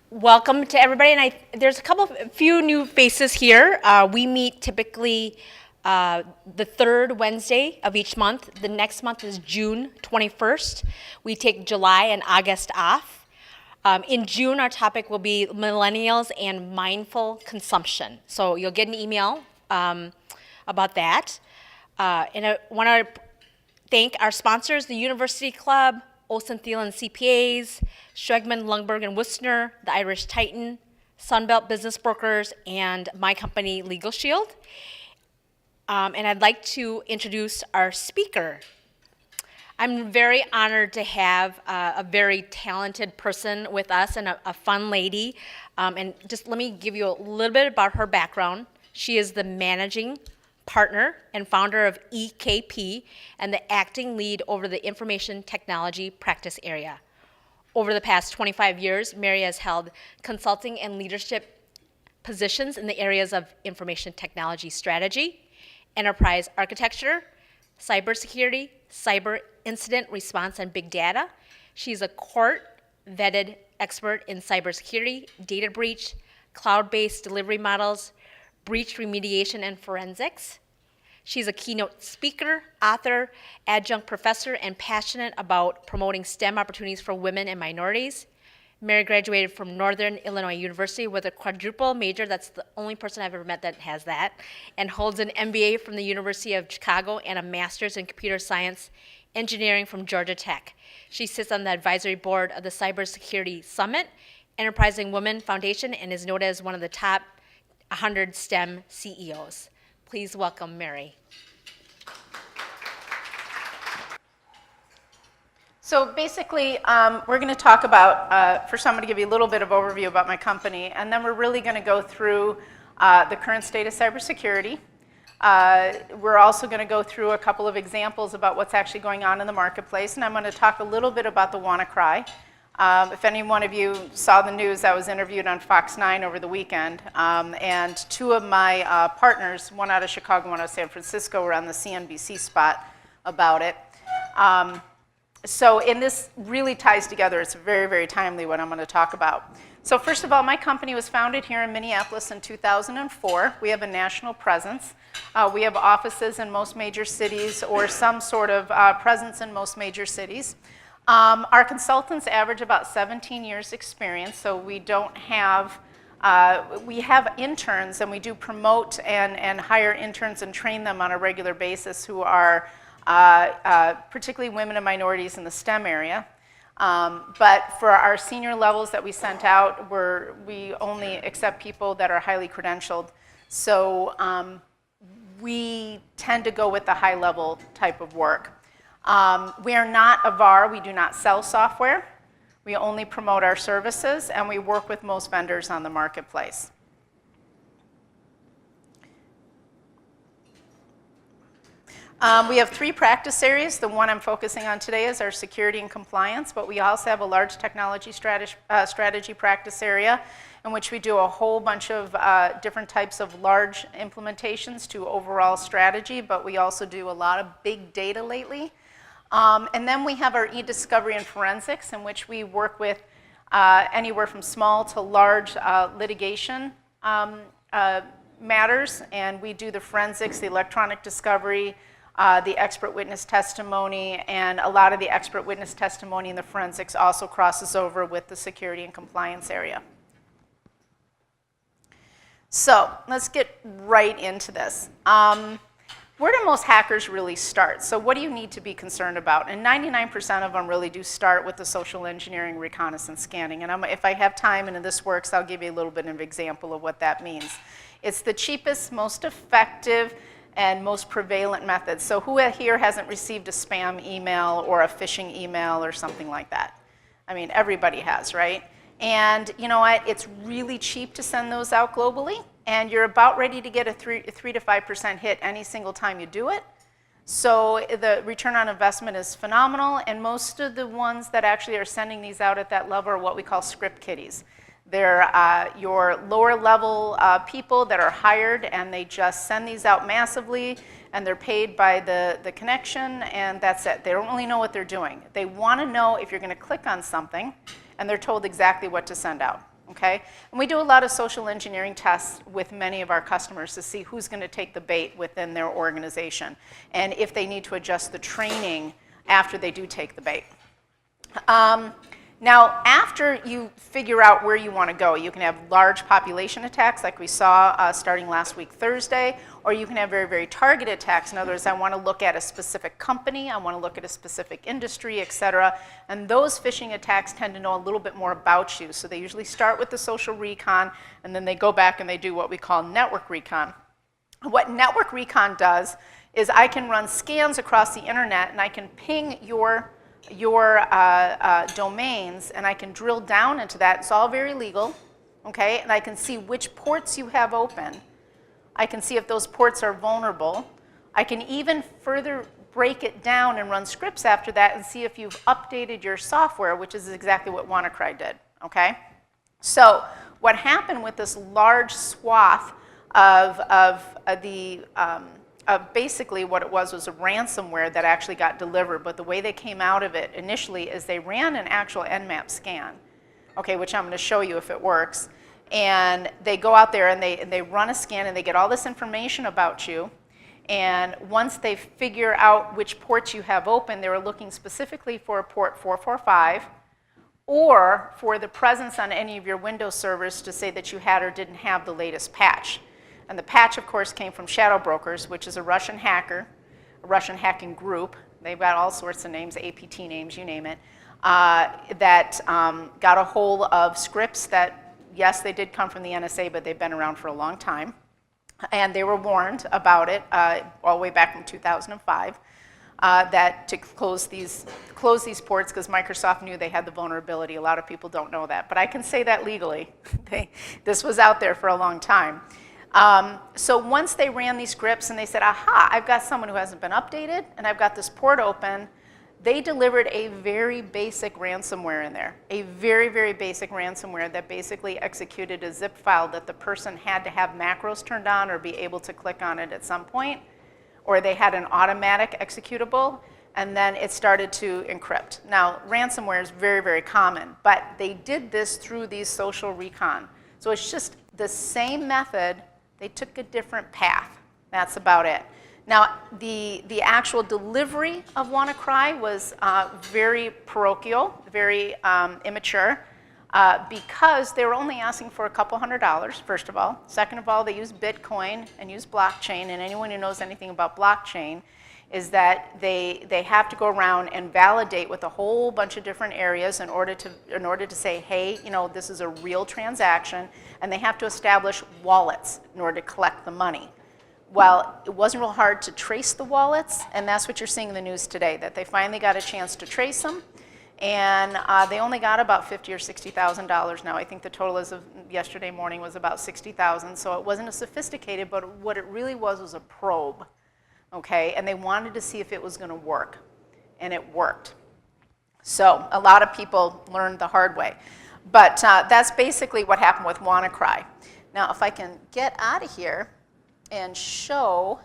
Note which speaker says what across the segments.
Speaker 1: Welcome to everybody, and there's a few new faces here. We meet typically the third Wednesday of each month. The next month is June 21st. We take July and August off. In June, our topic will be millennials and mindful consumption. So you'll get an email about that. And I want to thank our sponsors, the University Club, Olsen Thielen CPAs, Schwegman, Lundberg, and Wissner, the Irish Titan, Sunbelt Business Brokers, and my company, Legal Shield. And I'd like to introduce our speaker. I'm very honored to have a very talented person with us and a fun lady. And just let me give you a little bit about her background. She is the managing partner and founder of EKP and the acting lead over the information technology practice area. Over the past 25 years, Mary has held consulting and leadership positions in the areas of information technology strategy, enterprise architecture, cybersecurity, cyber incident response, and big data. She's a court-vetted expert in cybersecurity, data breach, cloud-based delivery models, breach remediation, and forensics. She's a keynote speaker, author, adjunct professor, and passionate about promoting STEM opportunities for women and minorities. Mary graduated from Northern Illinois University with a quadruple major. That's the only person I've ever met that has that, and holds an MBA from the University of Chicago and a master's in computer science engineering from Georgia Tech. She sits on the advisory board of the Cybersecurity Summit, Enterprising Women Foundation, and is noted as one of the top 100 STEM CEOs. Please welcome Mary.
Speaker 2: So basically, we're going to talk about, first I'm going to give you a little bit of overview about my company, and then we're really going to go through the current state of cybersecurity. We're also going to go through a couple of examples about what's actually going on in the marketplace, and I'm going to talk a little bit about the WannaCry. If any one of you saw the news, I was interviewed on Fox 9 over the weekend, and two of my partners, one out of Chicago, one out of San Francisco, were on the CNBC spot about it. And this really ties together. It's very, very timely what I'm going to talk about. So first of all, my company was founded here in Minneapolis in 2004. We have a national presence. We have offices in most major cities or some sort of presence in most major cities. Our consultants average about 17 years experience, so we don't have, we have interns, and we do promote and hire interns and train them on a regular basis who are particularly women and minorities in the STEM area. But for our senior levels that we sent out, we only accept people that are highly credentialed. So we tend to go with the high-level type of work. We are not a VAR. We do not sell software. We only promote our services, and we work with most vendors on the marketplace. We have three practice areas. The one I'm focusing on today is our security and compliance, but we also have a large technology strategy practice area in which we do a whole bunch of different types of large implementations to overall strategy, but we also do a lot of big data lately. And then we have our e-discovery and forensics, in which we work with anywhere from small to large litigation matters, and we do the forensics, the electronic discovery, the expert witness testimony, and a lot of the expert witness testimony and the forensics also crosses over with the security and compliance area. So let's get right into this. Where do most hackers really start? So what do you need to be concerned about? And 99% of them really do start with the social engineering reconnaissance scanning. And if I have time and this works, I'll give you a little bit of an example of what that means. It's the cheapest, most effective, and most prevalent method. So who here hasn't received a spam email or a phishing email or something like that? I mean, everybody has, right? And you know what? It's really cheap to send those out globally, and you're about ready to get a 3 to 5% hit any single time you do it. So the return on investment is phenomenal, and most of the ones that actually are sending these out at that level are what we call script kiddies. They're your lower level people that are hired, and they just send these out massively, and they're paid by the connection, and that's it. They don't really know what they're doing. They want to know if you're going to click on something, and they're told exactly what to send out. Okay? And we do a lot of social engineering tests with many of our customers to see who's going to take the bait within their organization, and if they need to adjust the training after they do take the bait. Now, after you figure out where you want to go, you can have large population attacks like we saw starting last week Thursday, or you can have very, very targeted attacks. In other words, I want to look at a specific company, I want to look at a specific industry, et cetera. And those phishing attacks tend to know a little bit more about you. So they usually start with the social recon, and then they go back and they do what we call network recon. What network recon does is I can run scans across the internet, and I can ping your domains, and I can drill down into that. It's all very legal, okay? And I can see which ports you have open. I can see if those ports are vulnerable. I can even further break it down and run scripts after that and see if you've updated your software, which is exactly what WannaCry did, okay? So what happened with this large swath of basically what it was a ransomware that actually got delivered, but the way they came out of it initially is they ran an actual Nmap scan, okay, which I'm going to show you if it works. And they go out there and they run a scan and they get all this information about you. And once they figure out which ports you have open, they were looking specifically for port 445 or for the presence on any of your Windows servers to say that you had or didn't have the latest patch. And the patch, of course, came from Shadow Brokers, which is a Russian hacker, a Russian hacking group. They've got all sorts of names, APT names, you name it, that got a hold of scripts that, yes, they did come from the NSA, but they've been around for a long time. And they were warned about it all the way back from 2005, that to close these ports because Microsoft knew they had the vulnerability. A lot of people don't know that, but I can say that legally. This was out there for a long time. So once they ran these scripts and they said, aha, I've got someone who hasn't been updated and I've got this port open, they delivered a very basic ransomware in there. A very, very basic ransomware that basically executed a zip file that the person had to have macros turned on or be able to click on it at some point, or they had an automatic executable, and then it started to encrypt. Now, ransomware is very, very common, but they did this through these social recon. So it's just the same method. They took a different path. That's about it. Now, the actual delivery of WannaCry was very parochial, very immature, because they were only asking for a couple $100, first of all. Second of all, they use Bitcoin and use blockchain, and anyone who knows anything about blockchain is that they have to go around and validate with a whole bunch of different areas in order to say, hey, you know, this is a real transaction, and they have to establish wallets in order to collect the money. Well, it wasn't real hard to trace the wallets, and that's what you're seeing in the news today, that they finally got a chance to trace them, and they only got about $50,000 or $60,000 now. I think the total as of yesterday morning was about $60,000, so it wasn't as sophisticated, but what it really was a probe. Okay, and they wanted to see if it was going to work, and it worked. So a lot of people learned the hard way. But that's basically what happened with WannaCry. Now, if I can get out of here and show,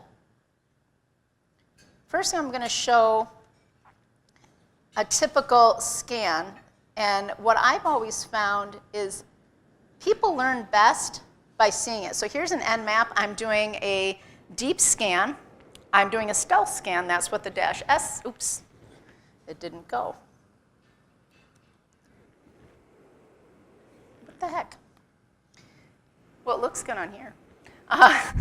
Speaker 2: first thing I'm going to show a typical scan. And what I've always found is people learn best by seeing it. So here's an Nmap. I'm doing a deep scan. I'm doing a stealth scan. That's what the -S, oops, it didn't go. What the heck? Well, it looks good on here. Oh,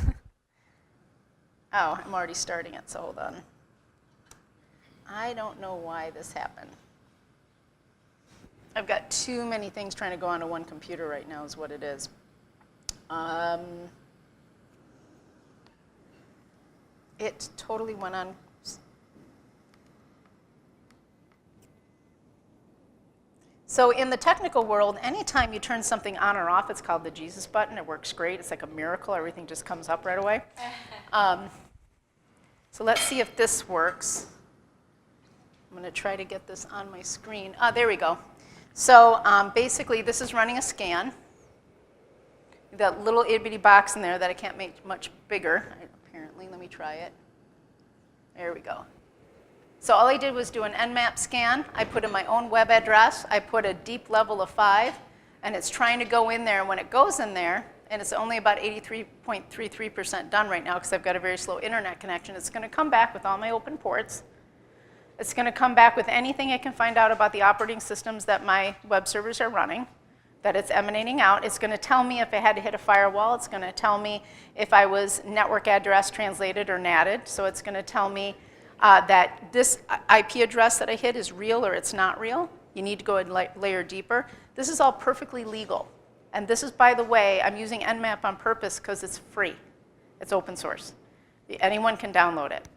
Speaker 2: I'm already starting it, so hold on. I don't know why this happened. I've got too many things trying to go onto one computer right now is what it is. It totally went on. So in the technical world, anytime you turn something on or off, it's called the Jesus button. It works great. It's like a miracle. Everything just comes up right away. So let's see if this works. I'm going to try to get this on my screen. There we go. So basically, this is running a scan. That little itty-bitty box in there that I can't make much bigger. Apparently, let me try it. There we go. So all I did was do an Nmap scan. I put in my own web address. I put a deep level of 5, and it's trying to go in there. And when it goes in there, and it's only about 83.33% done right now because I've got a very slow internet connection, it's going to come back with all my open ports. It's going to come back with anything it can find out about the operating systems that my web servers are running, that it's emanating out. It's going to tell me if I had to hit a firewall. It's going to tell me if I was network address translated or NATed. So it's going to tell me that this IP address that I hit is real or it's not real. You need to go and layer deeper. This is all perfectly legal. And this is, by the way, I'm using Nmap on purpose because it's free. It's open source. Anyone can download it.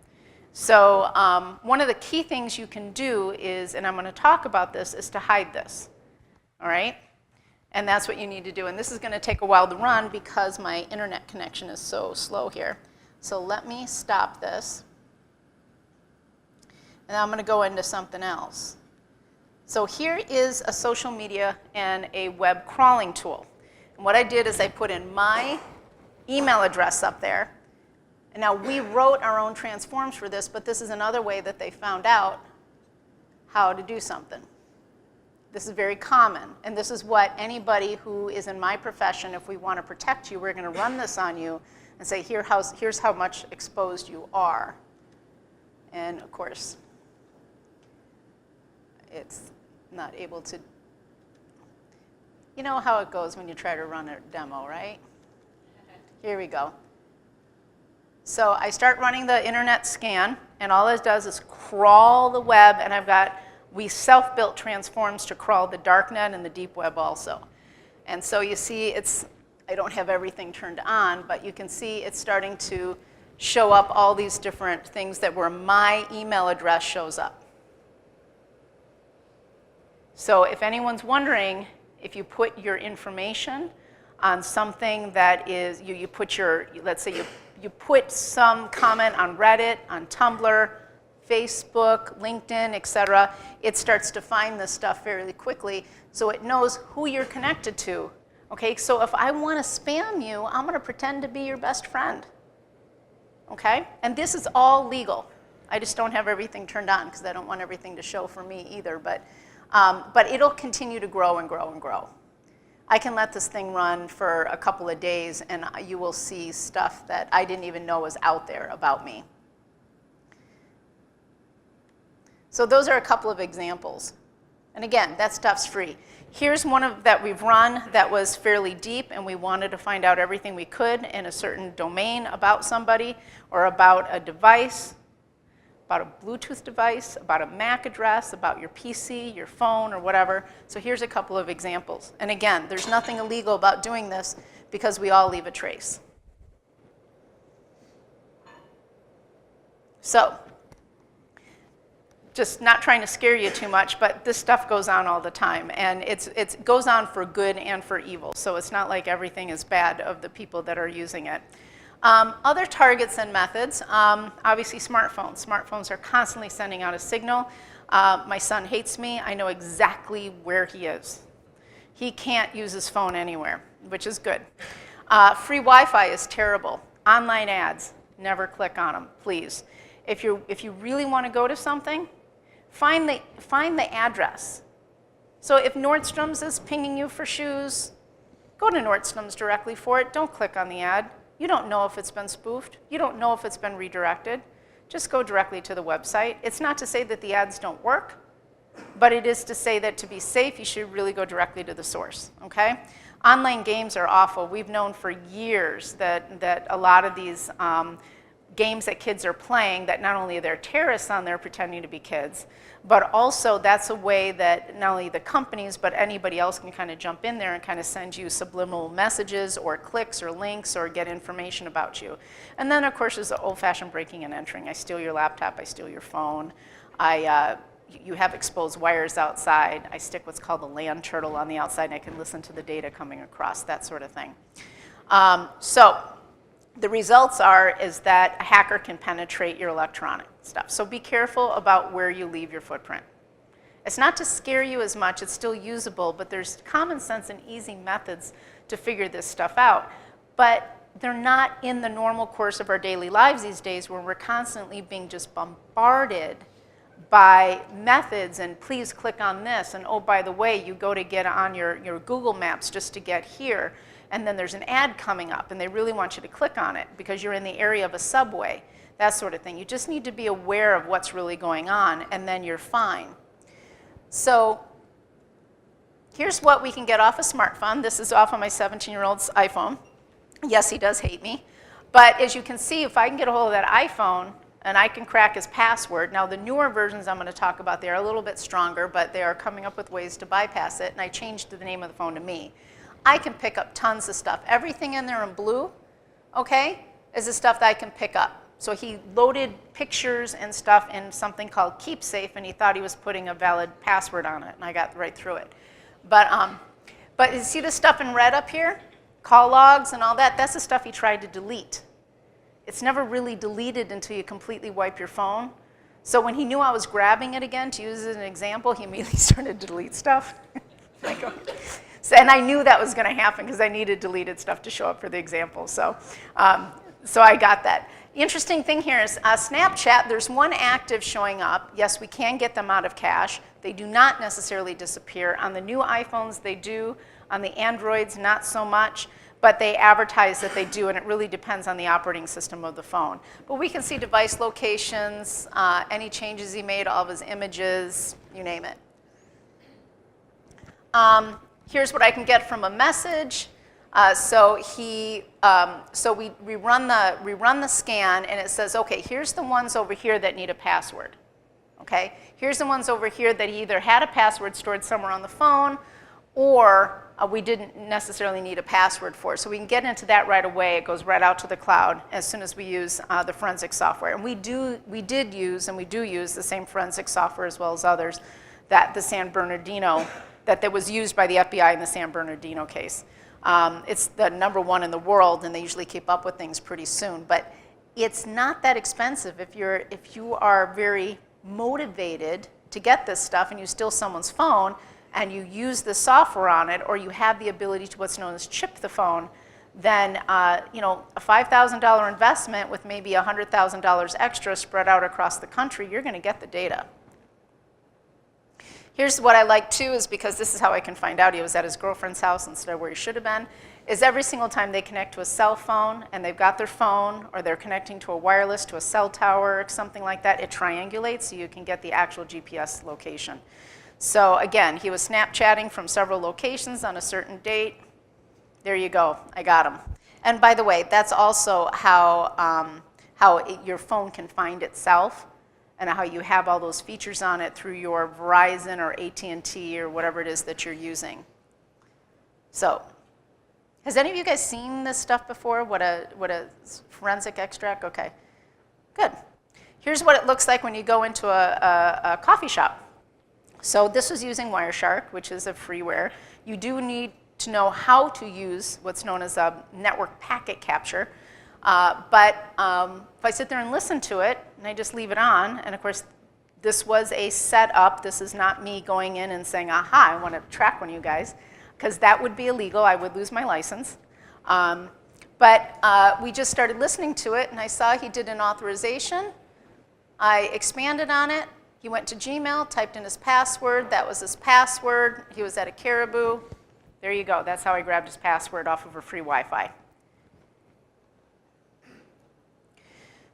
Speaker 2: So one of the key things you can do is, and I'm going to talk about this, is to hide this. All right? And that's what you need to do. And this is going to take a while to run because my internet connection is so slow here. So let me stop this. And I'm going to go into something else. So here is a social media and a web crawling tool. And what I did is I put in my email address up there. And now we wrote our own transforms for this, but this is another way that they found out how to do something. This is very common. And this is what anybody who is in my profession, if we want to protect you, we're going to run this on you and say, here's how much exposed you are. And of course, it's not able to, you know how it goes when you try to run a demo, right? Here we go. So I start running the internet scan, and all it does is crawl the web, and we self-built transforms to crawl the darknet and the deep web also. And so you see I don't have everything turned on, but you can see it's starting to show up all these different things that where my email address shows up. So if anyone's wondering, if you put your information on something that is, you put your, let's say you put some comment on Reddit, on Tumblr, Facebook, LinkedIn, etc., it starts to find this stuff fairly quickly, so it knows who you're connected to. Okay, so if I want to spam you, I'm going to pretend to be your best friend. Okay, and this is all legal. I just don't have everything turned on because I don't want everything to show for me either, but it'll continue to grow and grow and grow. I can let this thing run for a couple of days, and you will see stuff that I didn't even know was out there about me. So those are a couple of examples. And again, that stuff's free. Here's one that we've run that was fairly deep, and we wanted to find out everything we could in a certain domain about somebody or about a device, about a Bluetooth device, about a MAC address, about your PC, your phone, or whatever. So here's a couple of examples. And again, there's nothing illegal about doing this because we all leave a trace. So, just not trying to scare you too much, but this stuff goes on all the time. And it goes on for good and for evil. So it's not like everything is bad of the people that are using it. Other targets and methods, obviously smartphones. Smartphones are constantly sending out a signal. My son hates me. I know exactly where he is. He can't use his phone anywhere, which is good. Free Wi-Fi is terrible. Online ads, never click on them, please. If you really want to go to something, find the address. So if Nordstrom's is pinging you for shoes, go to Nordstrom's directly for it. Don't click on the ad. You don't know if it's been spoofed. You don't know if it's been redirected. Just go directly to the website. It's not to say that the ads don't work, but it is to say that to be safe, you should really go directly to the source, okay? Online games are awful. We've known for years that a lot of these games that kids are playing, that not only are there terrorists on there pretending to be kids, but also that's a way that not only the companies, but anybody else can kind of jump in there and kind of send you subliminal messages or clicks or links or get information about you. And then, of course, there's the old-fashioned breaking and entering. I steal your laptop, I steal your phone, you have exposed wires outside, I stick what's called a land turtle on the outside, and I can listen to the data coming across, that sort of thing. So the results is that a hacker can penetrate your electronic stuff. So be careful about where you leave your footprint. It's not to scare you as much, it's still usable, but there's common sense and easy methods to figure this stuff out. But they're not in the normal course of our daily lives these days, where we're constantly being just bombarded by methods, and please click on this, and oh, by the way, you go to get on your Google Maps just to get here, and then there's an ad coming up, and they really want you to click on it because you're in the area of a subway, that sort of thing. You just need to be aware of what's really going on, and then you're fine. So here's what we can get off a smartphone. This is off of my 17-year-old's iPhone. Yes, he does hate me. But as you can see, if I can get a hold of that iPhone, and I can crack his password. Now, the newer versions I'm going to talk about, they are a little bit stronger, but they are coming up with ways to bypass it, and I changed the name of the phone to Me. I can pick up tons of stuff. Everything in there in blue, okay, is the stuff that I can pick up. So he loaded pictures and stuff in something called KeepSafe, and he thought he was putting a valid password on it, and I got right through it. But you see the stuff in red up here? Call logs and all that, that's the stuff he tried to delete. It's never really deleted until you completely wipe your phone. So when he knew I was grabbing it again, to use as an example, he immediately started to delete stuff. And I knew that was going to happen because I needed deleted stuff to show up for the example. So I got that. The interesting thing here is Snapchat, there's one active showing up. Yes, we can get them out of cache. They do not necessarily disappear. On the new iPhones, they do. On the Androids, not so much. But they advertise that they do, and it really depends on the operating system of the phone. But we can see device locations, any changes he made, all of his images, you name it. Here's what I can get from a message. So we run the scan, and it says, okay, here's the ones over here that need a password. Okay, here's the ones over here that he either had a password stored somewhere on the phone, or we didn't necessarily need a password for. So we can get into that right away. It goes right out to the cloud as soon as we use the forensic software. And we do use the same forensic software as well as others, that the San Bernardino, that was used by the FBI in the San Bernardino case. It's the #1 in the world, and they usually keep up with things pretty soon. But it's not that expensive if you are very motivated to get this stuff and you steal someone's phone, and you use the software on it, or you have the ability to what's known as chip the phone, then a $5,000 investment with maybe $100,000 extra spread out across the country, you're going to get the data. Here's what I like too, is because this is how I can find out he was at his girlfriend's house instead of where he should have been, is every single time they connect to a cell phone and they've got their phone, or they're connecting to a wireless, to a cell tower or something like that, it triangulates so you can get the actual GPS location. So again, he was Snapchatting from several locations on a certain date. There you go, I got him. And by the way, that's also how your phone can find itself, and how you have all those features on it through your Verizon or AT&T or whatever it is that you're using. So, has any of you guys seen this stuff before? What a forensic extract? Okay, good. Here's what it looks like when you go into a coffee shop. So this was using Wireshark, which is a freeware. You do need to know how to use what's known as a network packet capture. But if I sit there and listen to it, and I just leave it on, and of course, this was a setup. This is not me going in and saying, aha, I want to track one of you guys, because that would be illegal. I would lose my license. But we just started listening to it, and I saw he did an authorization. I expanded on it. He went to Gmail, typed in his password. That was his password. He was at a Caribou. There you go. That's how I grabbed his password off of a free Wi-Fi.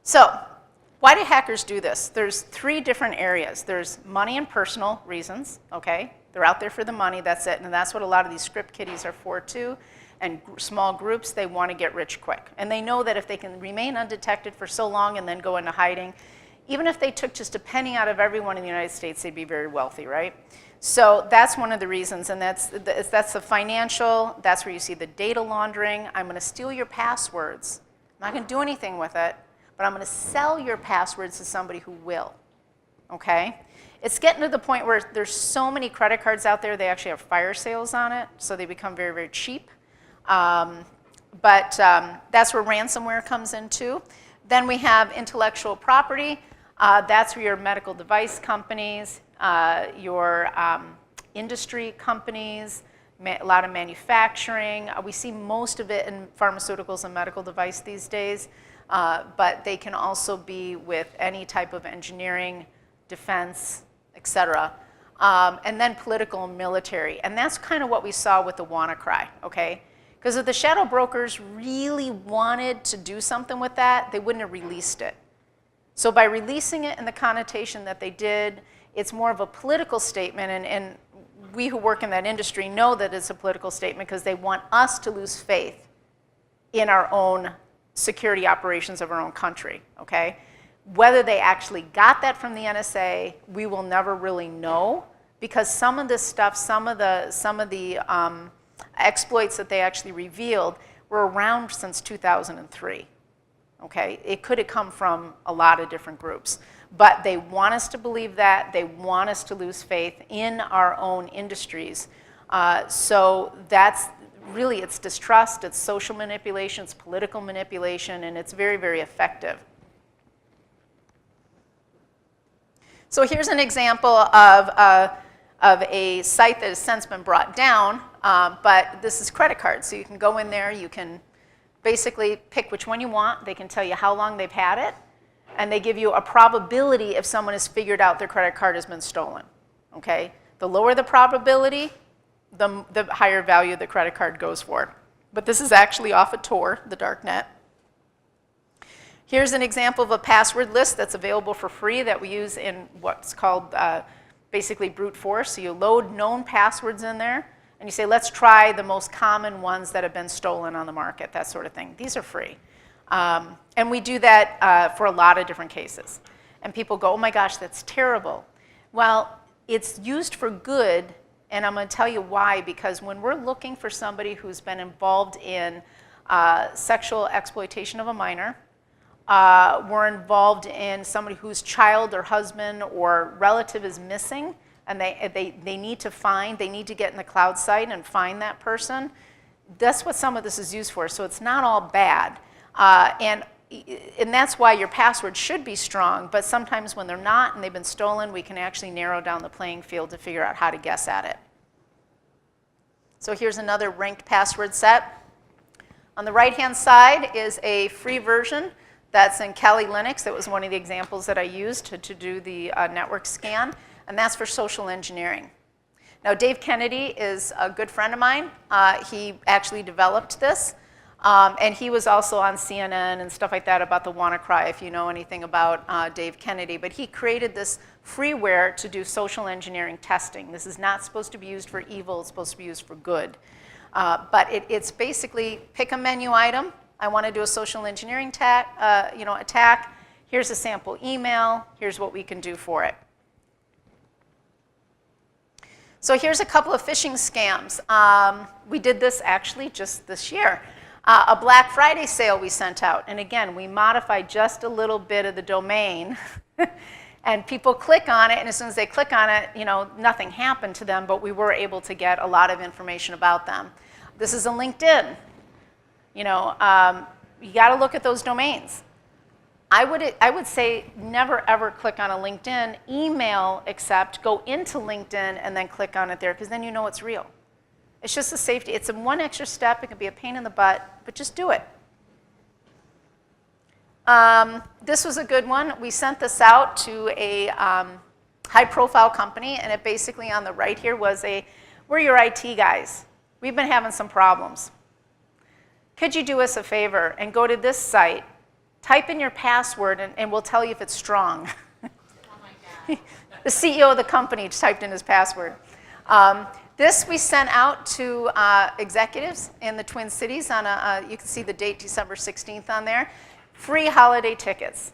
Speaker 2: So why do hackers do this? There's 3 different areas. There's money and personal reasons, okay? They're out there for the money, that's it. And that's what a lot of these script kiddies are for too. And small groups, they want to get rich quick. And they know that if they can remain undetected for so long and then go into hiding, even if they took just a penny out of everyone in the United States, they'd be very wealthy, right? So that's one of the reasons, and that's the financial, that's where you see the data laundering. I'm going to steal your passwords. I'm not going to do anything with it, but I'm going to sell your passwords to somebody who will, okay? It's getting to the point where there's so many credit cards out there, they actually have fire sales on it, so they become very, very cheap. But that's where ransomware comes in too. Then we have intellectual property. That's where your medical device companies, your industry companies, a lot of manufacturing. We see most of it in pharmaceuticals and medical device these days, but they can also be with any type of engineering, defense, et cetera. And then political and military. And that's kind of what we saw with the WannaCry, okay? Because if the shadow brokers really wanted to do something with that, they wouldn't have released it. So by releasing it in the connotation that they did, it's more of a political statement, and we who work in that industry know that it's a political statement because they want us to lose faith in our own security operations of our own country, okay? Whether they actually got that from the NSA, we will never really know, because some of this stuff, some of the exploits that they actually revealed were around since 2003. Okay, it could have come from a lot of different groups, but they want us to believe that. They want us to lose faith in our own industries. So that's really, it's distrust, it's social manipulation, it's political manipulation, and it's very, very effective. So here's an example of a site that has since been brought down, but this is credit cards. So you can go in there, you can basically pick which one you want. They can tell you how long they've had it, and they give you a probability if someone has figured out their credit card has been stolen, okay? The lower the probability, the higher value the credit card goes for. But this is actually off of Tor, the dark net. Here's an example of a password list that's available for free that we use in what's called basically brute force. So you load known passwords in there, and you say, let's try the most common ones that have been stolen on the market, that sort of thing. These are free. And we do that for a lot of different cases. And people go, oh my gosh, that's terrible. Well, it's used for good, and I'm going to tell you why. Because when we're looking for somebody who's been involved in sexual exploitation of a minor, we're involved in somebody whose child or husband or relative is missing, and they need to get in the cloud site and find that person. That's what some of this is used for, so it's not all bad. And that's why your password should be strong, but sometimes when they're not and they've been stolen, we can actually narrow down the playing field to figure out how to guess at it. So here's another ranked password set. On the right-hand side is a free version that's in Kali Linux. That was one of the examples that I used to do the network scan, and that's for social engineering. Now, Dave Kennedy is a good friend of mine. He actually developed this, and he was also on CNN and stuff like that about the WannaCry, if you know anything about Dave Kennedy. But he created this freeware to do social engineering testing. This is not supposed to be used for evil. It's supposed to be used for good. But it's basically pick a menu item. I want to do a social engineering attack. Here's a sample email. Here's what we can do for it. So here's a couple of phishing scams. We did this actually just this year. A Black Friday sale we sent out. And again, we modified just a little bit of the domain. And people click on it, and as soon as they click on it, nothing happened to them, but we were able to get a lot of information about them. This is a LinkedIn. You got to look at those domains. I would say never ever click on a LinkedIn email, except go into LinkedIn and then click on it there, because then you know it's real. It's just a safety. It's one extra step. It can be a pain in the butt, but just do it. This was a good one. We sent this out to a high-profile company, and it basically on the right here was we're your IT guys. We've been having some problems. Could you do us a favor and go to this site, type in your password, and we'll tell you if it's strong. Oh my God. The CEO of the company typed in his password. This we sent out to executives in the Twin Cities on you can see the date, December 16th on there. Free holiday tickets.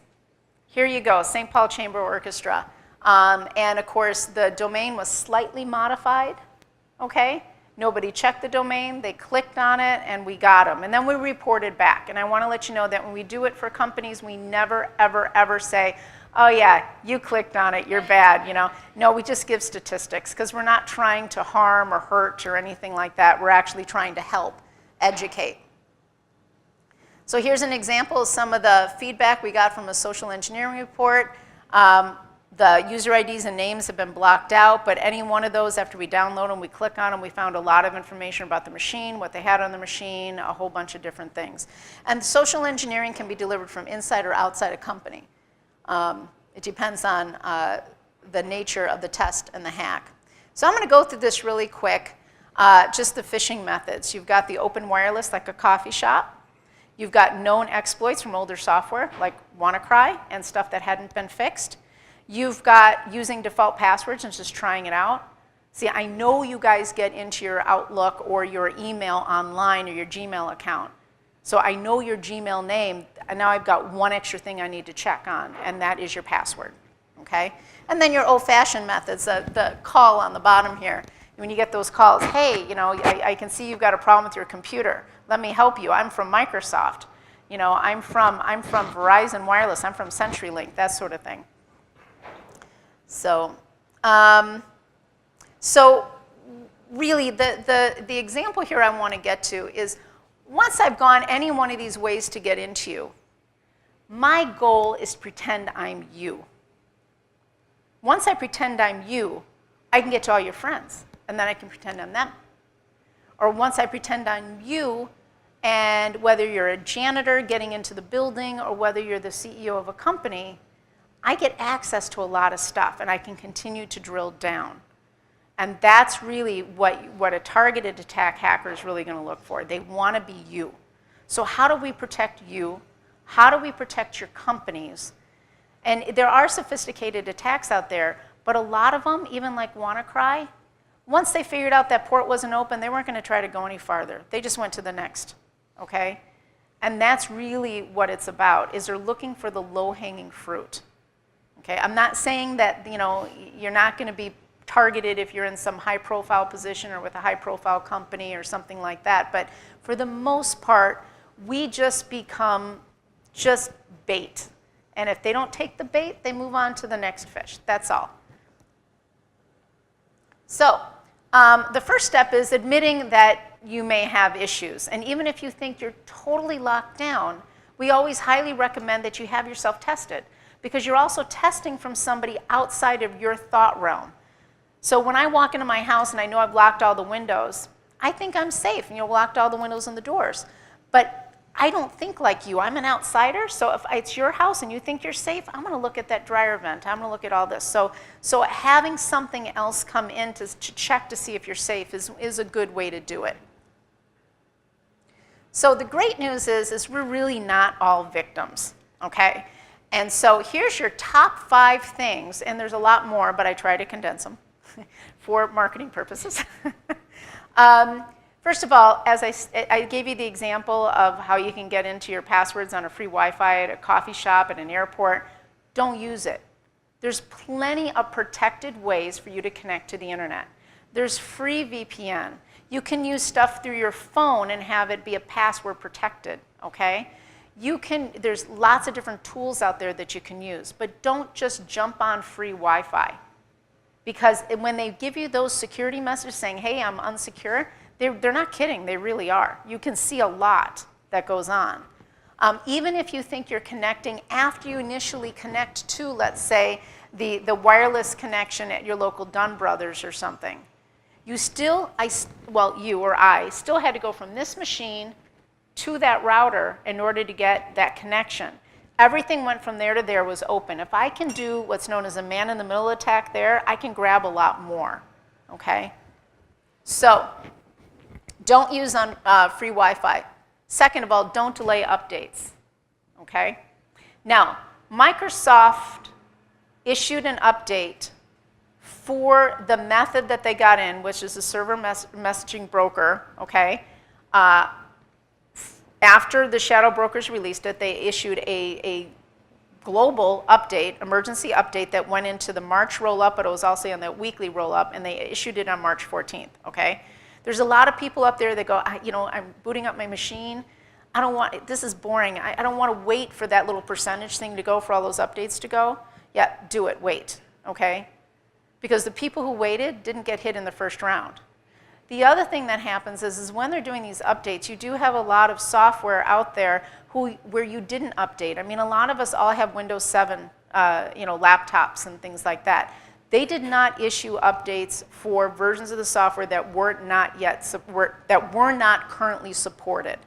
Speaker 2: Here you go, St. Paul Chamber Orchestra. And of course, the domain was slightly modified, okay? Nobody checked the domain, they clicked on it, and we got them. And then we reported back. And I want to let you know that when we do it for companies, we never, ever, ever say, oh yeah, you clicked on it, you're bad, No, we just give statistics, because we're not trying to harm or hurt or anything like that. We're actually trying to help, educate. So here's an example of some of the feedback we got from a social engineering report. The user IDs and names have been blocked out, but any one of those, after we download them, we click on them, we found a lot of information about the machine, what they had on the machine, a whole bunch of different things. And social engineering can be delivered from inside or outside a company. It depends on the nature of the test and the hack. So I'm going to go through this really quick, just the phishing methods. You've got the open wireless, like a coffee shop. You've got known exploits from older software, like WannaCry and stuff that hadn't been fixed. You've got using default passwords and just trying it out. See, I know you guys get into your Outlook or your email online or your Gmail account. So I know your Gmail name, and now I've got one extra thing I need to check on, and that is your password, okay? And then your old-fashioned methods, the call on the bottom here. When you get those calls, hey, you know, I can see you've got a problem with your computer. Let me help you. I'm from Microsoft. You know, I'm from Verizon Wireless. I'm from CenturyLink, that sort of thing. So, really, the example here I want to get to is once I've gone any one of these ways to get into you, my goal is to pretend I'm you. Once I pretend I'm you, I can get to all your friends, and then I can pretend I'm them. Or once I pretend I'm you, and whether you're a janitor getting into the building or whether you're the CEO of a company, I get access to a lot of stuff, and I can continue to drill down. And that's really what a targeted attack hacker is really going to look for. They want to be you. So how do we protect you? How do we protect your companies? And there are sophisticated attacks out there, but a lot of them, even like WannaCry, once they figured out that port wasn't open, they weren't going to try to go any farther. They just went to the next, okay? And that's really what it's about, is they're looking for the low-hanging fruit. Okay, I'm not saying that, you know, you're not going to be targeted if you're in some high-profile position or with a high-profile company or something like that, but for the most part, we just become just bait. And if they don't take the bait, they move on to the next fish. That's all. So, the first step is admitting that you may have issues. And even if you think you're totally locked down, we always highly recommend that you have yourself tested, because you're also testing from somebody outside of your thought realm. So when I walk into my house and I know I've locked all the windows, I think I'm safe, and locked all the windows and the doors. But I don't think like you. I'm an outsider, so if it's your house and you think you're safe, I'm going to look at that dryer vent. I'm going to look at all this. So having something else come in to check to see if you're safe is a good way to do it. So the great news is we're really not all victims, okay? And so here's your top 5 things, and there's a lot more, but I try to condense them for marketing purposes. First of all, as I gave you the example of how you can get into your passwords on a free Wi-Fi at a coffee shop, at an airport. Don't use it. There's plenty of protected ways for you to connect to the internet. There's free VPN. You can use stuff through your phone and have it be a password protected, okay? There's lots of different tools out there that you can use, but don't just jump on free Wi-Fi. Because when they give you those security messages saying, hey, I'm unsecure, they're not kidding, they really are. You can see a lot that goes on. Even if you think you're connecting after you initially connect to, let's say, the wireless connection at your local Dunn Brothers or something, you still had to go from this machine to that router in order to get that connection. Everything went from there to there was open. If I can do what's known as a man-in-the-middle attack there, I can grab a lot more, okay? So, don't use free Wi-Fi. Second of all, don't delay updates, okay? Now, Microsoft issued an update for the method that they got in, which is a server messaging broker, okay? After the shadow brokers released it, they issued a global update, emergency update that went into the March roll-up, but it was also on the weekly roll-up, and they issued it on March 14th, okay? There's a lot of people up there that go, I'm booting up my machine. This is boring. I don't want to wait for that little percentage thing to go, for all those updates to go. Yeah, do it, wait, okay? Because the people who waited didn't get hit in the first round. The other thing that happens is when they're doing these updates, you do have a lot of software out there where you didn't update. I mean, a lot of us all have Windows 7 laptops and things like that. They did not issue updates for versions of the software that were not currently supported.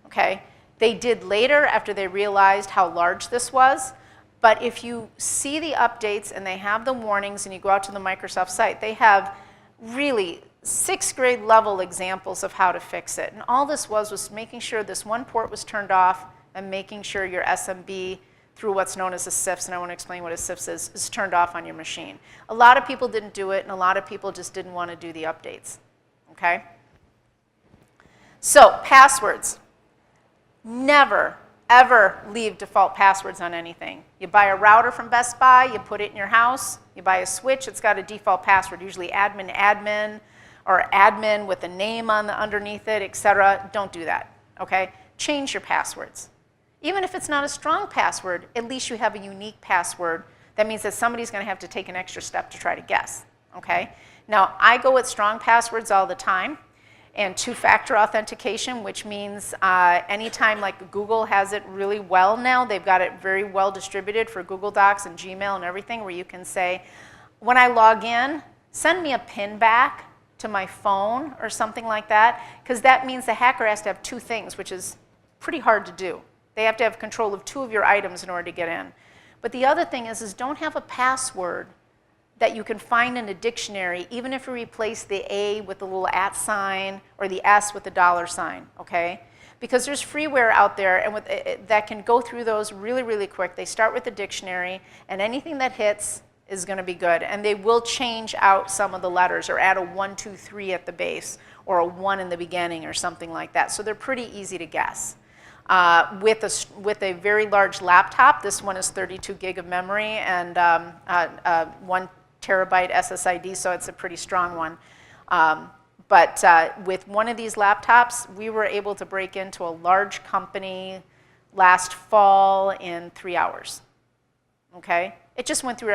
Speaker 2: Okay? They did later after they realized how large this was. But if you see the updates and they have the warnings and you go out to the Microsoft site, they have really 6th grade level examples of how to fix it. And all this was making sure this one port was turned off and making sure your SMB through what's known as a CIFS, and I want to explain what a CIFS is turned off on your machine. A lot of people didn't do it, and a lot of people just didn't want to do the updates. Okay? So, passwords. Never, ever leave default passwords on anything. You buy a router from Best Buy, you put it in your house. You buy a switch, it's got a default password, usually admin, admin, or admin with a name underneath it, etc. Don't do that, okay? Change your passwords. Even if it's not a strong password, at least you have a unique password. That means that somebody's going to have to take an extra step to try to guess, okay? Now, I go with strong passwords all the time, and two-factor authentication, which means anytime, like Google has it really well now, they've got it very well distributed for Google Docs and Gmail and everything, where you can say, when I log in, send me a PIN back to my phone or something like that, because that means the hacker has to have two things, which is pretty hard to do. They have to have control of 2 of your items in order to get in. But the other thing is don't have a password that you can find in a dictionary, even if you replace the A with the little @ sign or the S with the $sign, okay? Because there's freeware out there and that can go through those really, really quick. They start with the dictionary, and anything that hits is going to be good. And they will change out some of the letters or add a 1, 2, 3 at the base or a 1 in the beginning or something like that. So they're pretty easy to guess. With a very large laptop, this one is 32 gig of memory and 1 terabyte SSID, so it's a pretty strong one. But with one of these laptops, we were able to break into a large company last fall in 3 hours. Okay? It just went through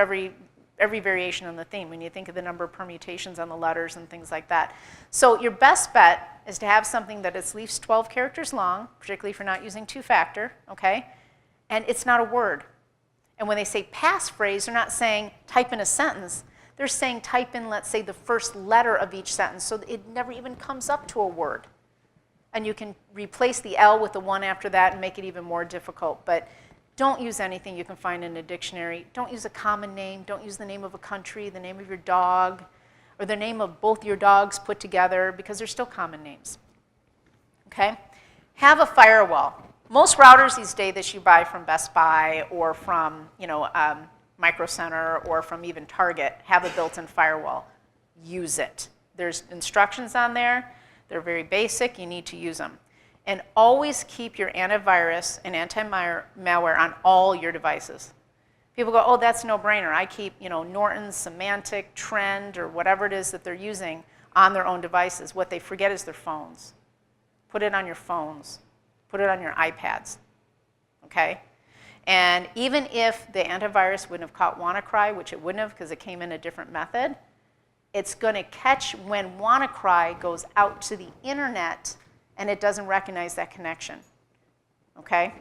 Speaker 2: every variation on the theme when you think of the number of permutations on the letters and things like that. So your best bet is to have something that is at least 12 characters long, particularly if you're not using two-factor, okay? And it's not a word. And when they say passphrase, they're not saying type in a sentence. They're saying type in, let's say, the first letter of each sentence, so that it never even comes up to a word. And you can replace the L with the 1 after that and make it even more difficult. But don't use anything you can find in a dictionary. Don't use a common name. Don't use the name of a country, the name of your dog, or the name of both your dogs put together, because they're still common names. Okay? Have a firewall. Most routers these days that you buy from Best Buy or from Micro Center or from even Target have a built-in firewall. Use it. There's instructions on there. They're very basic. You need to use them. And always keep your antivirus and anti-malware on all your devices. People go, oh, that's a no-brainer. I keep Norton, Symantec, Trend, or whatever it is that they're using on their own devices. What they forget is their phones. Put it on your phones. Put it on your iPads, okay? And even if the antivirus wouldn't have caught WannaCry, which it wouldn't have because it came in a different method, it's going to catch when WannaCry goes out to the internet and it doesn't recognize that connection, okay?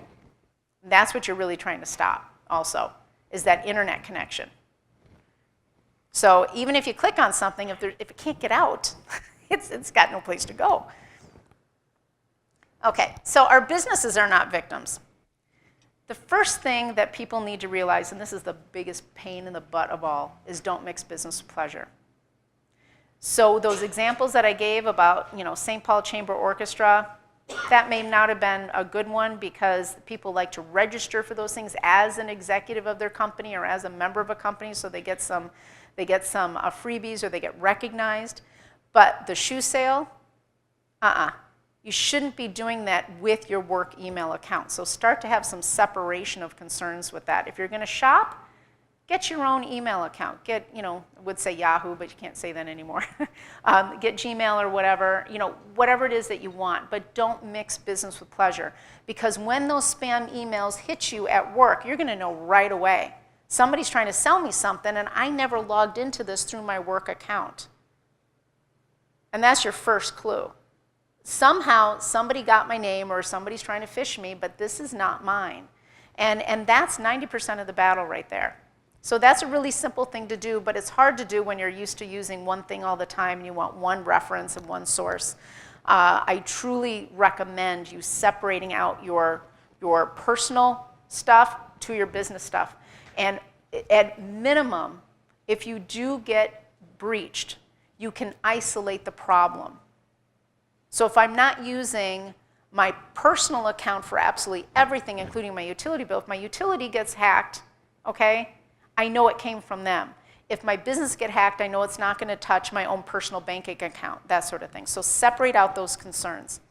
Speaker 2: That's what you're really trying to stop also, is that internet connection. So even if you click on something, if it can't get out, it's got no place to go. Okay, so our businesses are not victims. The first thing that people need to realize, and this is the biggest pain in the butt of all, is don't mix business with pleasure. So those examples that I gave about, St. Paul Chamber Orchestra, that may not have been a good one because people like to register for those things as an executive of their company or as a member of a company, so they get some freebies or they get recognized. But the shoe sale, you shouldn't be doing that with your work email account. So start to have some separation of concerns with that. If you're going to shop, get your own email account. Get, I would say Yahoo, but you can't say that anymore. Get Gmail or whatever, whatever it is that you want. But don't mix business with pleasure. Because when those spam emails hit you at work, you're going to know right away. Somebody's trying to sell me something, and I never logged into this through my work account. And that's your first clue. Somehow, somebody got my name or somebody's trying to phish me, but this is not mine. And that's 90% of the battle right there. So that's a really simple thing to do, but it's hard to do when you're used to using one thing all the time and you want one reference and one source. I truly recommend you separating out your personal stuff to your business stuff. And at minimum, if you do get breached, you can isolate the problem. So if I'm not using my personal account for absolutely everything, including my utility bill, if my utility gets hacked, okay, I know it came from them. If my business get hacked, I know it's not going to touch my own personal banking account, that sort of thing. So separate out those concerns.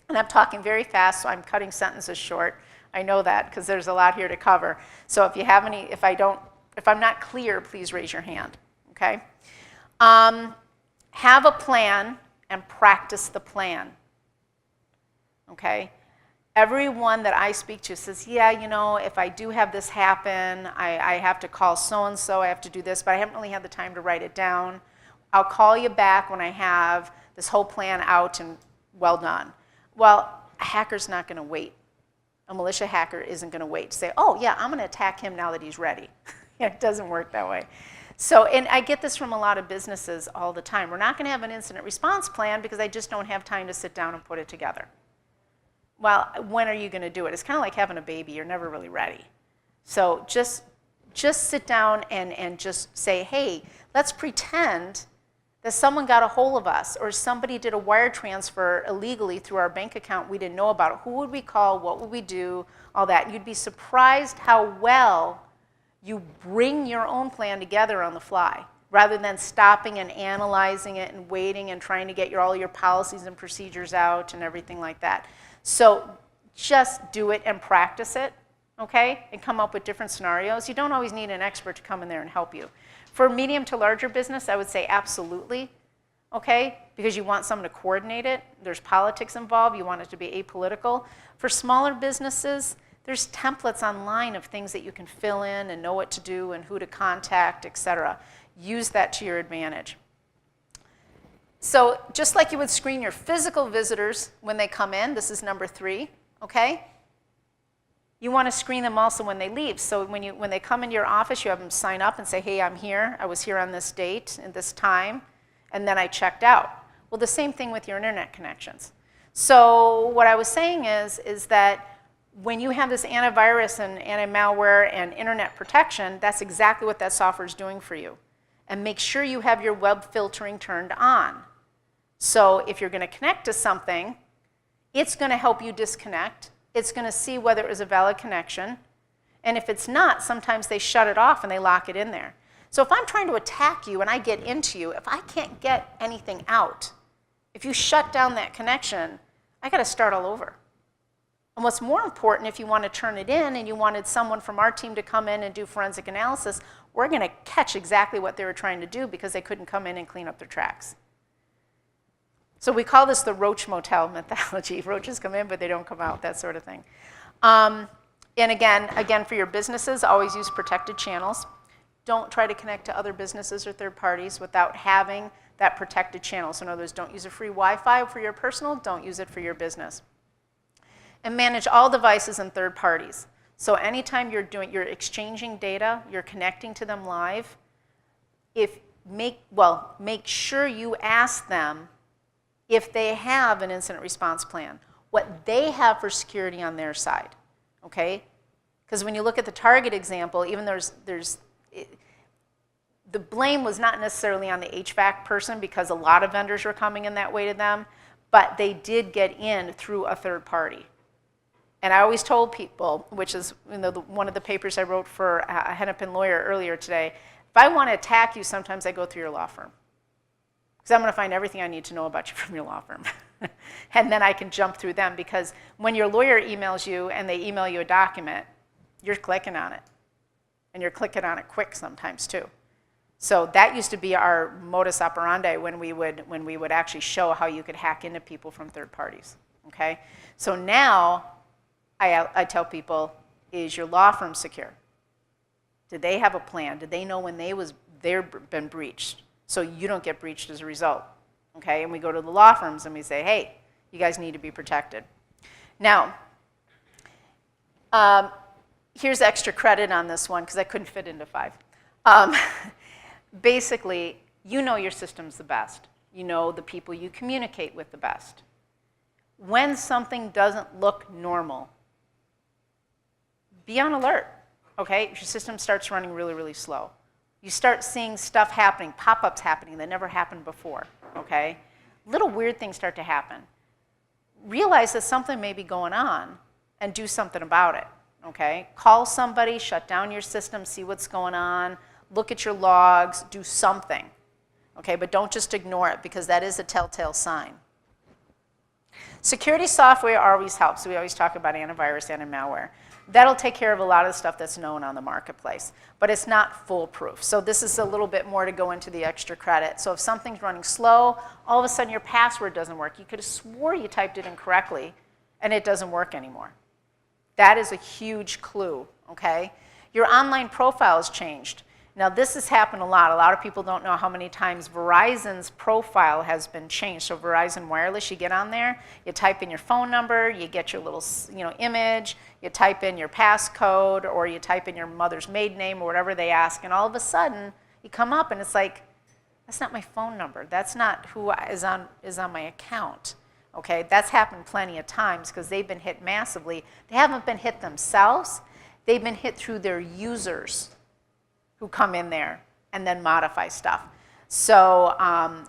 Speaker 2: And I'm talking very fast, so I'm cutting sentences short. I know that because there's a lot here to cover. So if you have any, if I'm not clear, please raise your hand, okay? Have a plan and practice the plan, okay? Everyone that I speak to says, yeah, you know, if I do have this happen, I have to call so-and-so, I have to do this, but I haven't really had the time to write it down. I'll call you back when I have this whole plan out and well done. Well, a hacker's not going to wait. A militia hacker isn't going to wait to say, oh, yeah, I'm going to attack him now that he's ready. It doesn't work that way. So, and I get this from a lot of businesses all the time. We're not going to have an incident response plan because I just don't have time to sit down and put it together. Well, when are you going to do it? It's kind of like having a baby. You're never really ready. So just sit down and just say, hey, let's pretend that someone got a hold of us or somebody did a wire transfer illegally through our bank account we didn't know about it. Who would we call? What would we do? All that. You'd be surprised how well you bring your own plan together on the fly rather than stopping and analyzing it and waiting and trying to get all your policies and procedures out and everything like that. So just do it and practice it, okay? And come up with different scenarios. You don't always need an expert to come in there and help you. For medium to larger business, I would say absolutely, okay? Because you want someone to coordinate it. There's politics involved. You want it to be apolitical. For smaller businesses, there's templates online of things that you can fill in and know what to do and who to contact, et cetera. Use that to your advantage. So just like you would screen your physical visitors when they come in, this is number 3, okay? You want to screen them also when they leave. So when they come into your office, you have them sign up and say, hey, I'm here. I was here on this date and this time, and then I checked out. Well, the same thing with your internet connections. So what I was saying is that when you have this antivirus and anti-malware and internet protection, that's exactly what that software is doing for you. And make sure you have your web filtering turned on. So if you're going to connect to something, it's going to help you disconnect. It's going to see whether it was a valid connection. And if it's not, sometimes they shut it off and they lock it in there. So if I'm trying to attack you and I get into you, if I can't get anything out, if you shut down that connection, I got to start all over. And what's more important, if you want to turn it in and you wanted someone from our team to come in and do forensic analysis, we're going to catch exactly what they were trying to do because they couldn't come in and clean up their tracks. So we call this the roach motel methodology. Roaches come in, but they don't come out, that sort of thing. And again, for your businesses, always use protected channels. Don't try to connect to other businesses or third parties without having that protected channel. So in other words, don't use a free Wi-Fi for your personal, don't use it for your business. And manage all devices and third parties. So anytime you're exchanging data, you're connecting to them live, make sure you ask them if they have an incident response plan, what they have for security on their side, okay? Because when you look at the Target example, even the blame was not necessarily on the HVAC person because a lot of vendors were coming in that way to them, but they did get in through a third party. And I always told people, which is one of the papers I wrote for a Hennepin lawyer earlier today, if I want to attack you, sometimes I go through your law firm. Because I'm going to find everything I need to know about you from your law firm. And then I can jump through them because when your lawyer emails you and they email you a document, you're clicking on it. And you're clicking on it quick sometimes too. So that used to be our modus operandi when we would actually show how you could hack into people from third parties. Okay? So now I tell people, is your law firm secure? Did they have a plan? Did they know when they've been breached? So you don't get breached as a result, okay? And we go to the law firms and we say, hey, you guys need to be protected. Now, Here's extra credit on this one because I couldn't fit into 5. Um, basically, you know your system's the best. You know the people you communicate with the best. When something doesn't look normal, be on alert, okay? If your system starts running really, really slow. You start seeing stuff happening, pop-ups happening that never happened before, okay? Little weird things start to happen. Realize that something may be going on and do something about it, okay? Call somebody, shut down your system, see what's going on, look at your logs, do something, okay? But don't just ignore it because that is a telltale sign. Security software always helps. We always talk about antivirus and malware. That'll take care of a lot of the stuff that's known on the marketplace, but it's not foolproof. So this is a little bit more to go into the extra credit. So if something's running slow, all of a sudden your password doesn't work. You could have swore you typed it in correctly, and it doesn't work anymore. That is a huge clue, okay? Your online profile has changed. Now this has happened a lot. A lot of people don't know how many times Verizon's profile has been changed. So Verizon Wireless, you get on there, you type in your phone number, you get your little image, you type in your passcode, or you type in your mother's maiden name or whatever they ask, and all of a sudden you come up and it's like, that's not my phone number. That's not who is on my account. Okay, that's happened plenty of times because they've been hit massively. They haven't been hit themselves. They've been hit through their users who come in there and then modify stuff. So,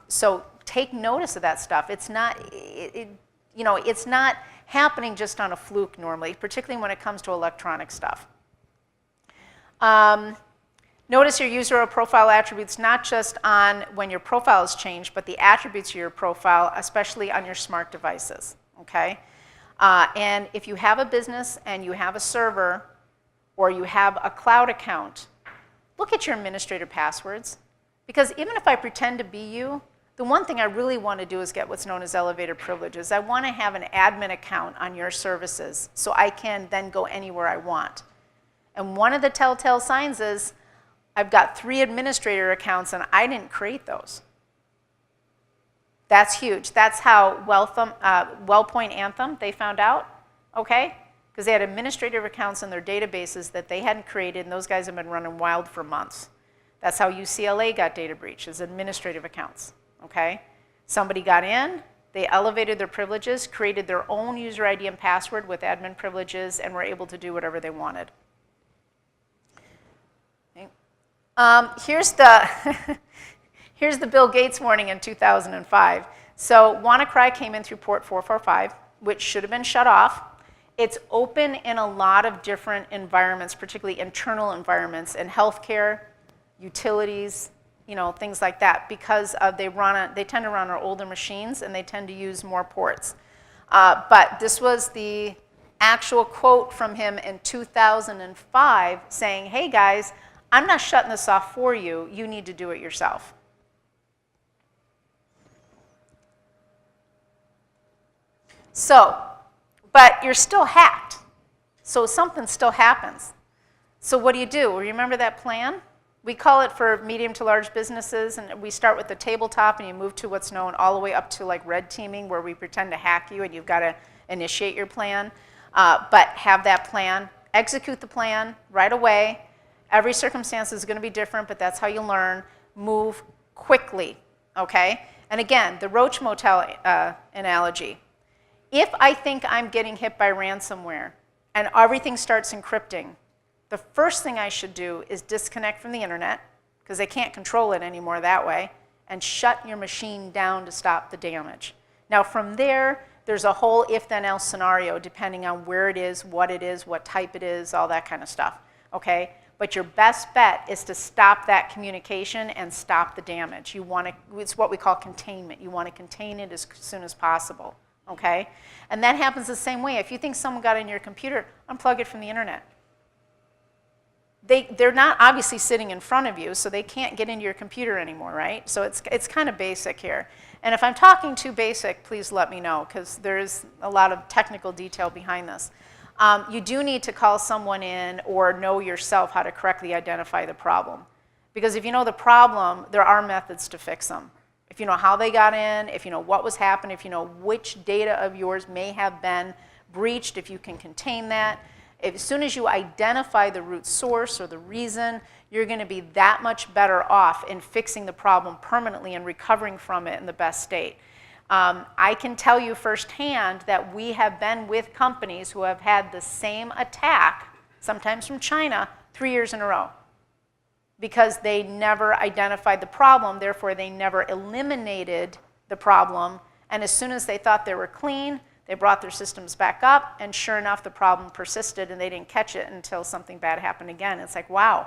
Speaker 2: so take notice of that stuff. It's not, it's not happening just on a fluke normally, particularly when it comes to electronic stuff. Notice your user or profile attributes not just on when your profile is changed, but the attributes of your profile, especially on your smart devices, okay? And if you have a business and you have a server or you have a cloud account, look at your administrator passwords, because even if I pretend to be you, the one thing I really want to do is get what's known as elevated privileges. I want to have an admin account on your services so I can then go anywhere I want. And one of the telltale signs is I've got 3 administrator accounts and I didn't create those. That's huge. That's how WellPoint Anthem, they found out, okay? Because they had administrative accounts in their databases that they hadn't created, and those guys have been running wild for months. That's how UCLA got data breach, is administrative accounts, okay? Somebody got in, they elevated their privileges, created their own user ID and password with admin privileges, and were able to do whatever they wanted. Okay. Here's the Bill Gates warning in 2005. So WannaCry came in through port 445, which should have been shut off. It's open in a lot of different environments, particularly internal environments, in healthcare, utilities, things like that, because they tend to run on older machines and they tend to use more ports. But this was the actual quote from him in 2005 saying, hey guys, I'm not shutting this off for you, you need to do it yourself. So, but you're still hacked, so something still happens. So what do? Remember that plan? We call it for medium to large businesses, and we start with the tabletop and you move to what's known all the way up to like red teaming, where we pretend to hack you and you've got to initiate your plan. But have that plan, execute the plan right away. Every circumstance is going to be different, but that's how you learn. Move quickly, okay? And again, the Roach Motel analogy. If I think I'm getting hit by ransomware and everything starts encrypting, the first thing I should do is disconnect from the internet, because they can't control it anymore that way, and shut your machine down to stop the damage. Now from there, there's a whole if-then-else scenario depending on where it is, what type it is, all that kind of stuff, okay? But your best bet is to stop that communication and stop the damage. It's what we call containment. You want to contain it as soon as possible. Okay? And that happens the same way. If you think someone got in your computer, unplug it from the internet. They're not obviously sitting in front of you, so they can't get into your computer anymore, right? So it's kind of basic here. And if I'm talking too basic, please let me know, because there's a lot of technical detail behind this. You do need to call someone in or know yourself how to correctly identify the problem. Because if you know the problem, there are methods to fix them. If you know how they got in, if you know what was happening, if you know which data of yours may have been breached, if you can contain that, As soon as you identify the root source or the reason, you're going to be that much better off in fixing the problem permanently and recovering from it in the best state. I can tell you firsthand that we have been with companies who have had the same attack, sometimes from China, 3 years in a row, because they never identified the problem, therefore they never eliminated the problem, and as soon as they thought they were clean, they brought their systems back up, and sure enough, the problem persisted, and they didn't catch it until something bad happened again. It's like, wow,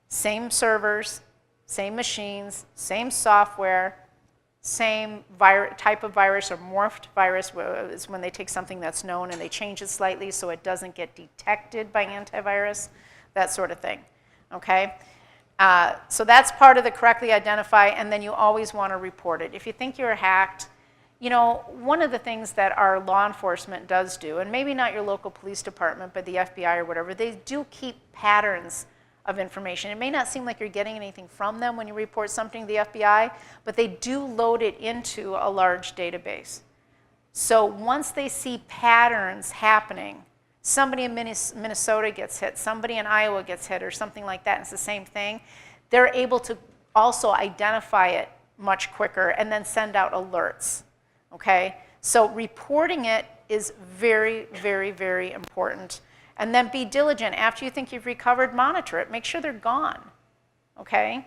Speaker 2: same servers, same machines, same software, same type of virus or morphed virus is when they take something that's known and they change it slightly so it doesn't get detected by antivirus, that sort of thing, okay? So that's part of the correctly identify, and then you always want to report it. If you think you're hacked, you know, one of the things that our law enforcement does do, and maybe not your local police department, but the FBI or whatever, they do keep patterns of information. It may not seem like you're getting anything from them when you report something to the FBI, but they do load it into a large database. So once they see patterns happening, somebody in Minnesota gets hit, somebody in Iowa gets hit, or something like that, and it's the same thing, they're able to also identify it much quicker and then send out alerts. Okay, so reporting it is very, very, very important. And then be diligent. After you think you've recovered, monitor it. Make sure they're gone. Okay?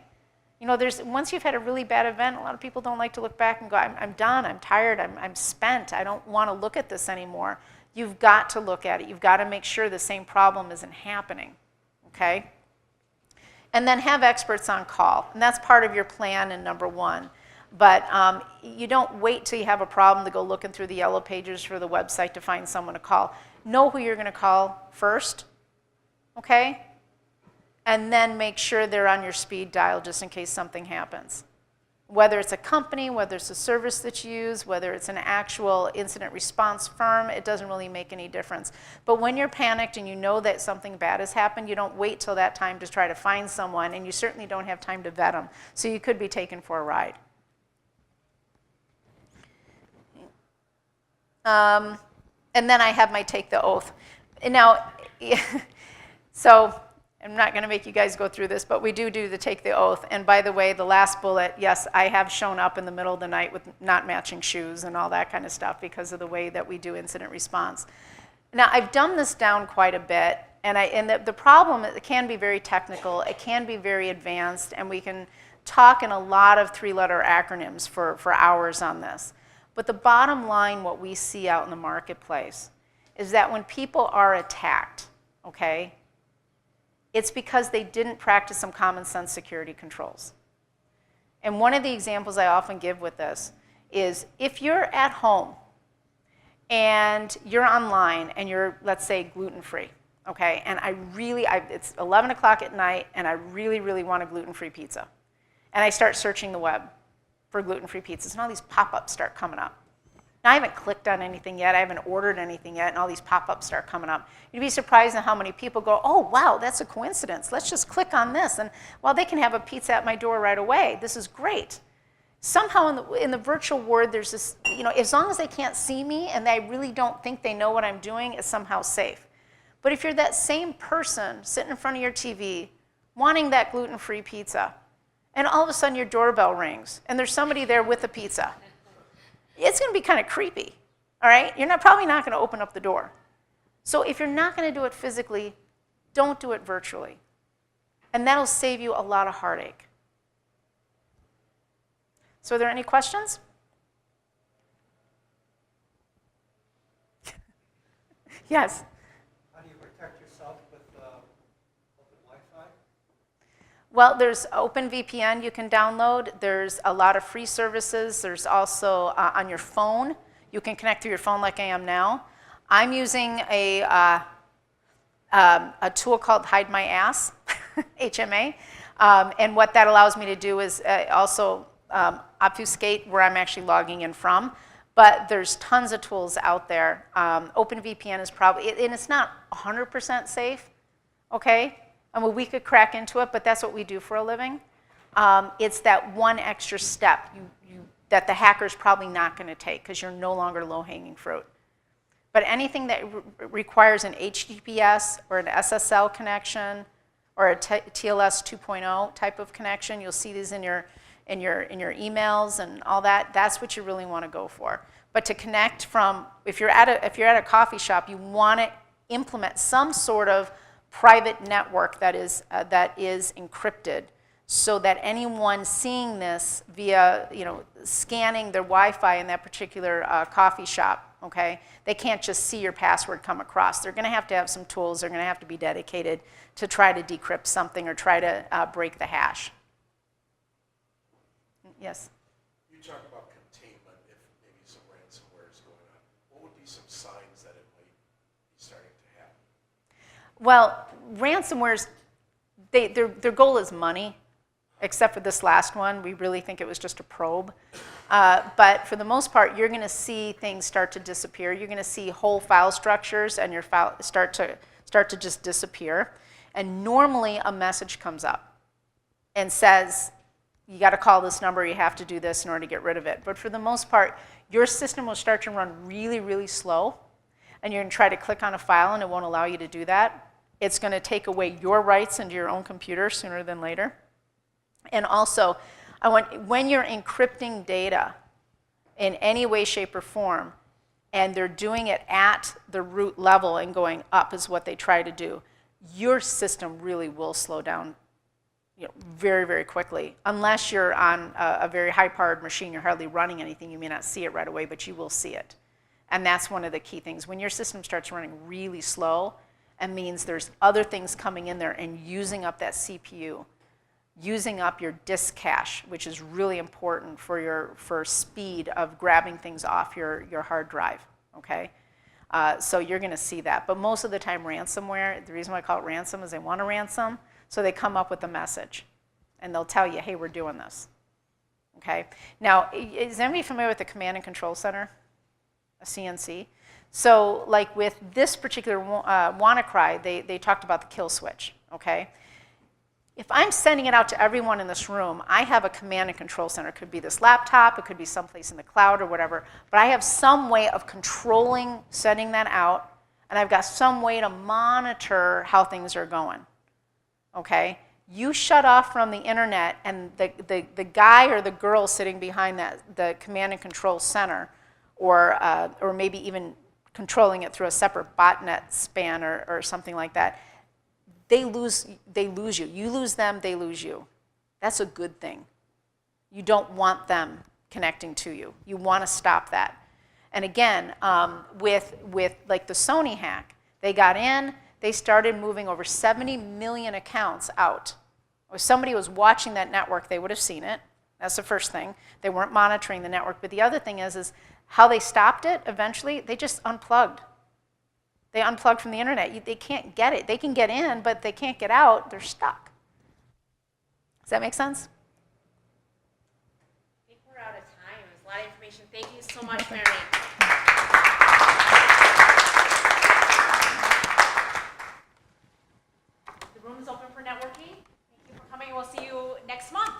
Speaker 2: You know, once you've had a really bad event, a lot of people don't like to look back and go, I'm done, I'm tired, I'm spent, I don't want to look at this anymore. You've got to look at it. You've got to make sure the same problem isn't happening. Okay? And then have experts on call. And that's part of your plan in number one. But you don't wait till you have a problem to go looking through the yellow pages for the website to find someone to call. Know who you're going to call first, okay? And then make sure they're on your speed dial just in case something happens. Whether it's a company, whether it's a service that you use, whether it's an actual incident response firm, it doesn't really make any difference. But when you're panicked and you know that something bad has happened, you don't wait till that time to try to find someone, and you certainly don't have time to vet them. So you could be taken for a ride. And then I have my take the oath. And now, so I'm not going to make you guys go through this, but we do the take the oath. And by the way, the last bullet, yes, I have shown up in the middle of the night with not matching shoes and all that kind of stuff because of the way that we do incident response. Now, I've dumbed this down quite a bit, and the problem, it can be very technical, it can be very advanced, and we can talk in a lot of three-letter acronyms for hours on this. But the bottom line, what we see out in the marketplace, is that when people are attacked, okay, it's because they didn't practice some common sense security controls. And one of the examples I often give with this is if you're at home and you're online and you're, let's say, gluten-free, okay, and it's 11 o'clock at night and I really, really want a gluten-free pizza. And I start searching the web for gluten-free pizzas, and all these pop-ups start coming up. Now, I haven't clicked on anything yet, I haven't ordered anything yet, and all these pop-ups start coming up. You'd be surprised at how many people go, oh, wow, that's a coincidence. Let's just click on this, and well, they can have a pizza at my door right away. This is great. Somehow in the virtual world, there's this, you know, as long as they can't see me and they really don't think they know what I'm doing, it's somehow safe. But if you're that same person sitting in front of your TV, wanting that gluten-free pizza, and all of a sudden your doorbell rings, and there's somebody there with a pizza, it's going to be kind of creepy, all right? You're probably not going to open up the door. So if you're not going to do it physically, don't do it virtually. And that'll save you a lot of heartache. So are there any questions? Yes?
Speaker 3: How do you protect yourself with open Wi-Fi?
Speaker 2: Well, there's OpenVPN you can download. There's a lot of free services. There's also on your phone. You can connect through your phone like I am now. I'm using a tool called Hide My Ass, HMA. And what that allows me to do is also obfuscate where I'm actually logging in from. But there's tons of tools out there. OpenVPN is probably, and it's not 100% safe, okay? I mean, we could crack into it, but that's what we do for a living. It's that one extra step that the hacker's probably not going to take because you're no longer low-hanging fruit. But anything that requires an HTTPS or an SSL connection or a TLS 2.0 type of connection, you'll see these in your emails and all that. That's what you really want to go for. But to connect from, if you're at a coffee shop, you want to implement some sort of private network that is encrypted, so that anyone seeing this via, scanning their Wi-Fi in that particular coffee shop, okay, they can't just see your password come across. They're going to have some tools. They're going to have to be dedicated to try to decrypt something or try to break the hash. Yes?
Speaker 4: You talk about containment if maybe some ransomware is going on. What would be some signs that it might be starting to happen?
Speaker 2: Well, ransomwares, their goal is money. Except for this last one, we really think it was just a probe. But for the most part, you're going to see things start to disappear. You're going to see whole file structures and your file start to just disappear. And normally a message comes up and says, you got to call this number, you have to do this in order to get rid of it. But for the most part, your system will start to run really, really slow. And you're going to try to click on a file and it won't allow you to do that. It's going to take away your rights into your own computer sooner than later. And also, when you're encrypting data in any way, shape, or form, and they're doing it at the root level and going up is what they try to do, your system really will slow down very, very quickly. Unless you're on a very high-powered machine, you're hardly running anything, you may not see it right away, but you will see it. And that's one of the key things. When your system starts running really slow, it means there's other things coming in there and using up that CPU, using up your disk cache, which is really important for speed of grabbing things off your hard drive, okay? So you're going to see that. But most of the time, ransomware, the reason why I call it ransom is they want to ransom, so they come up with a message. And they'll tell you, hey, we're doing this, okay? Now, is anybody familiar with the Command and Control Center, a CNC? So like with this particular WannaCry, they talked about the kill switch, okay? If I'm sending it out to everyone in this room, I have a command and control center. It could be this laptop, it could be someplace in the cloud or whatever, but I have some way of controlling sending that out, and I've got some way to monitor how things are going, okay? You shut off from the internet, and the guy or the girl sitting behind the command and control center, or maybe even controlling it through a separate botnet span or something like that, they lose you. You lose them, they lose you. That's a good thing. You don't want them connecting to you. You want to stop that. And again, with like the Sony hack, they got in, they started moving over 70 million accounts out. If somebody was watching that network, they would have seen it. That's the first thing. They weren't monitoring the network. But the other thing is how they stopped it eventually, they just unplugged. They unplugged from the internet. They can't get it. They can get in, but they can't get out. They're stuck. Does that make sense?
Speaker 1: I think we're out of time. There's a lot of information. Thank you so much, Mary. The room is open for networking. Thank you for coming. We'll see you next month.